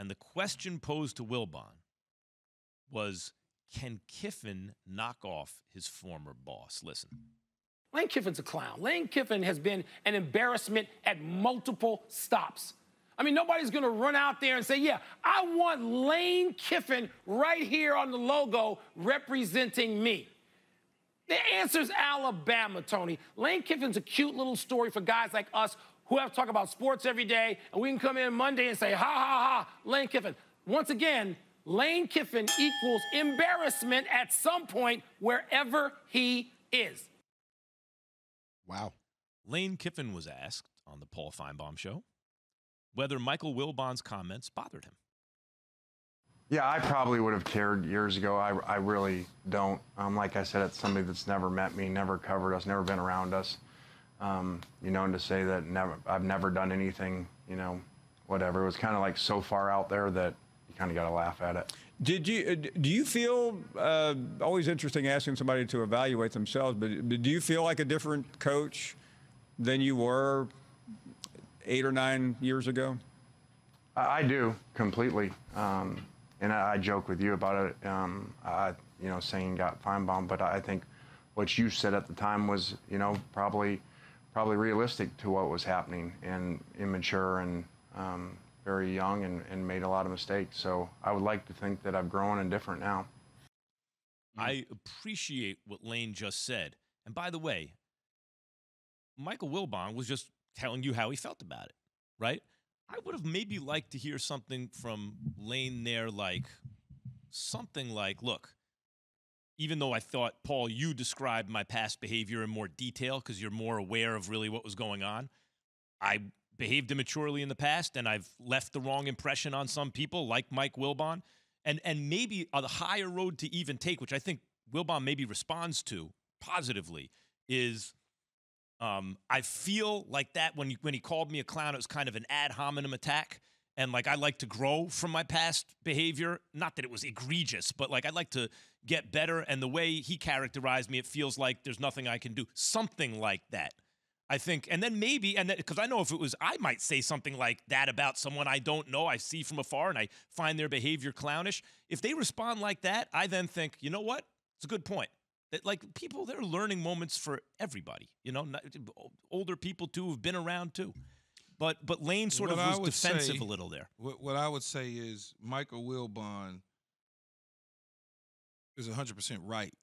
And the question posed to Wilbon was, can Kiffin knock off his former boss? Listen. Lane Kiffin's a clown. Lane Kiffin has been an embarrassment at multiple stops. I mean, nobody's going to run out there and say, yeah, I want Lane Kiffin right here on the logo representing me. The answer's Alabama, Tony. Lane Kiffin's a cute little story for guys like us who have to talk about sports every day, and we can come in Monday and say, ha, ha, ha, Lane Kiffin. Once again, Lane Kiffin equals embarrassment at some point wherever he is. Wow. Lane Kiffin was asked on the Paul Feinbaum show whether Michael Wilbon's comments bothered him. Yeah, I probably would have cared years ago. I really don't. Like I said, it's somebody that's never met me, never covered us, never been around us. You know, and to say that I've never done anything, you know, whatever. It was kind of like so far out there that you kind of got to laugh at it. Do you feel, always interesting asking somebody to evaluate themselves, but do you feel like a different coach than you were 8 or 9 years ago? I do, completely. And I joke with you about it, you know, saying got Feinbaum, but I think what you said at the time was, you know, probably realistic to what was happening, and immature and very young and made a lot of mistakes. So I would like to think that I've grown and different now. I appreciate what Lane just said. And by the way, Michael Wilbon was just telling you how he felt about it, right? I would have maybe liked to hear something from Lane there, like something like, look, even though I thought, Paul, you described my past behavior in more detail because you're more aware of really what was going on, I behaved immaturely in the past, and I've left the wrong impression on some people, like Mike Wilbon, and maybe the higher road to even take, which I think Wilbon maybe responds to positively, is I feel like that when he called me a clown, it was kind of an ad hominem attack, and like I like to grow from my past behavior. Not that it was egregious, but like I'd like to get better, and the way he characterized me, it feels like there's nothing I can do. Something like that. I think, and then maybe, and because I know if it was, I might say something like that about someone I don't know, I see from afar, and I find their behavior clownish. If they respond like that, I then think, you know what? It's a good point. That, like, people, they're learning moments for everybody. You know, older people too have been around too. But Lane sort of was defensive a little there. What I would say is Michael Wilbon is 100% right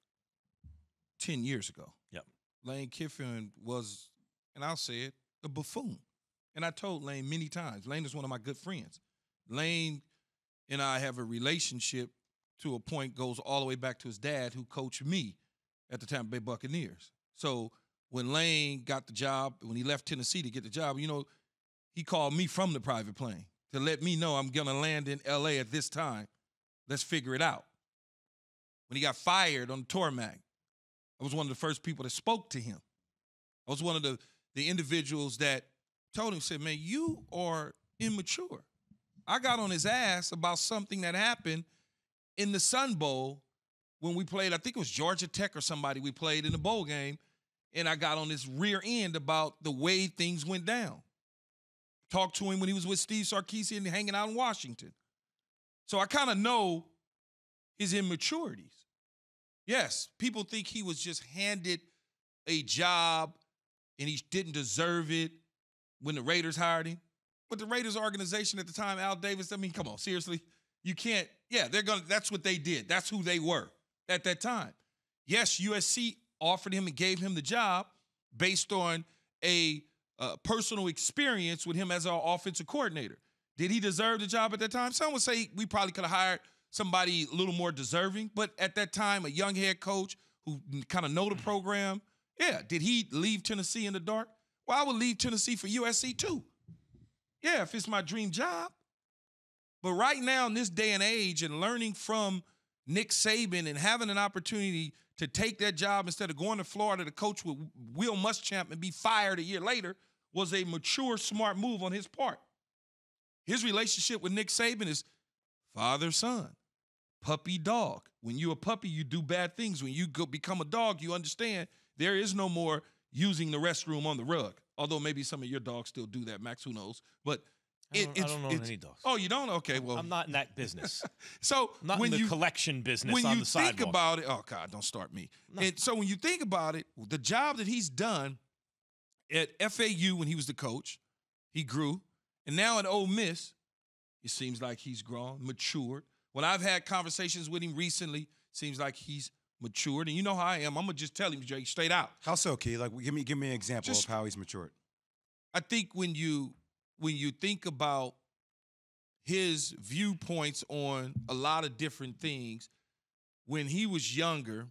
10 years ago. Yep. Lane Kiffin was, and I'll say it, a buffoon. And I told Lane many times, Lane is one of my good friends. Lane and I have a relationship to a point goes all the way back to his dad, who coached me at the Tampa Bay Buccaneers. So when Lane got the job, when he left Tennessee to get the job, you know, he called me from the private plane to let me know I'm going to land in L.A. at this time. Let's figure it out. When he got fired on the tarmac, I was one of the first people that spoke to him. I was one of the individuals that told him, said, man, you are immature. I got on his ass about something that happened in the Sun Bowl when we played, I think it was Georgia Tech or somebody we played in the bowl game, and I got on his rear end about the way things went down. Talked to him when he was with Steve Sarkisian hanging out in Washington. So I kind of know his immaturities. Yes, people think he was just handed a job and he didn't deserve it when the Raiders hired him. But the Raiders organization at the time, Al Davis, I mean, come on, seriously? You can't, yeah, that's what they did. That's who they were at that time. Yes, USC offered him and gave him the job based on a personal experience with him as our offensive coordinator. Did he deserve the job at that time? Some would say we probably could have hired somebody a little more deserving, but at that time, a young head coach who kind of know the program, yeah. Did he leave Tennessee in the dark? Well, I would leave Tennessee for USC too. Yeah, if it's my dream job. But right now, in this day and age, and learning from Nick Saban and having an opportunity to take that job instead of going to Florida to coach with Will Muschamp and be fired a year later was a mature, smart move on his part. His relationship with Nick Saban is father-son, puppy-dog. When you're a puppy, you do bad things. When you become a dog, you understand there is no more using the restroom on the rug. Although maybe some of your dogs still do that, Max, who knows. But I don't own any dogs. Oh, you don't? Okay, well. I'm not in that business. So I'm not when in the collection business on the sidewalk. When you think about it, oh, God, don't start me. No. And so when you think about it, the job that he's done at FAU when he was the coach, he grew. And now at Ole Miss, it seems like he's grown, matured. When I've had conversations with him recently, it seems like he's matured. And you know how I am. I'm going to just tell him, Jay, straight out. How so, Key? Like, give me an example of how he's matured. I think when you think about his viewpoints on a lot of different things, when he was younger,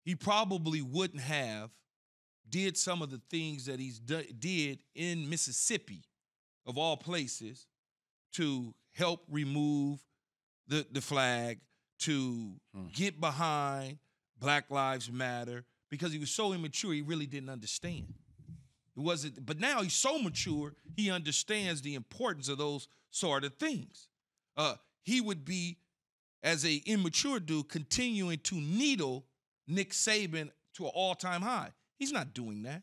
he probably wouldn't have did some of the things that he's did in Mississippi, of all places, to help remove the flag, to get behind Black Lives Matter, because he was so immature, he really didn't understand. It wasn't, but now he's so mature, he understands the importance of those sort of things. He would be, as an immature dude, continuing to needle Nick Saban to an all-time high. He's not doing that.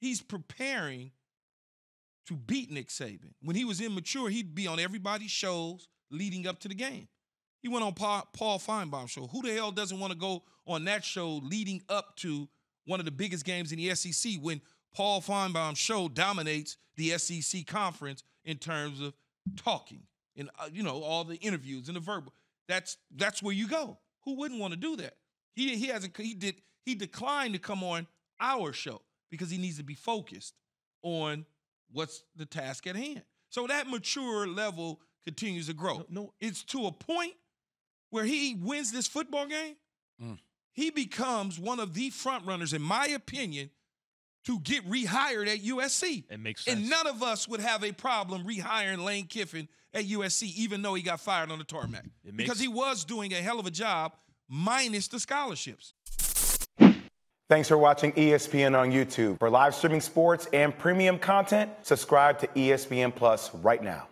He's preparing to beat Nick Saban. When he was immature, he'd be on everybody's shows leading up to the game. He went on Paul Feinbaum's show. Who the hell doesn't want to go on that show leading up to one of the biggest games in the SEC when Paul Feinbaum's show dominates the SEC conference in terms of talking and all the interviews and the verbal. That's where you go. Who wouldn't want to do that? He declined to come on our show because he needs to be focused on what's the task at hand. So that mature level continues to grow. No. It's to a point where he wins this football game. He becomes one of the front runners, in my opinion, to get rehired at USC. It makes sense. And none of us would have a problem rehiring Lane Kiffin at USC, even though he got fired on the tarmac. Because he was doing a hell of a job, minus the scholarships. Thanks for watching ESPN on YouTube. For live streaming sports and premium content, subscribe to ESPN Plus right now.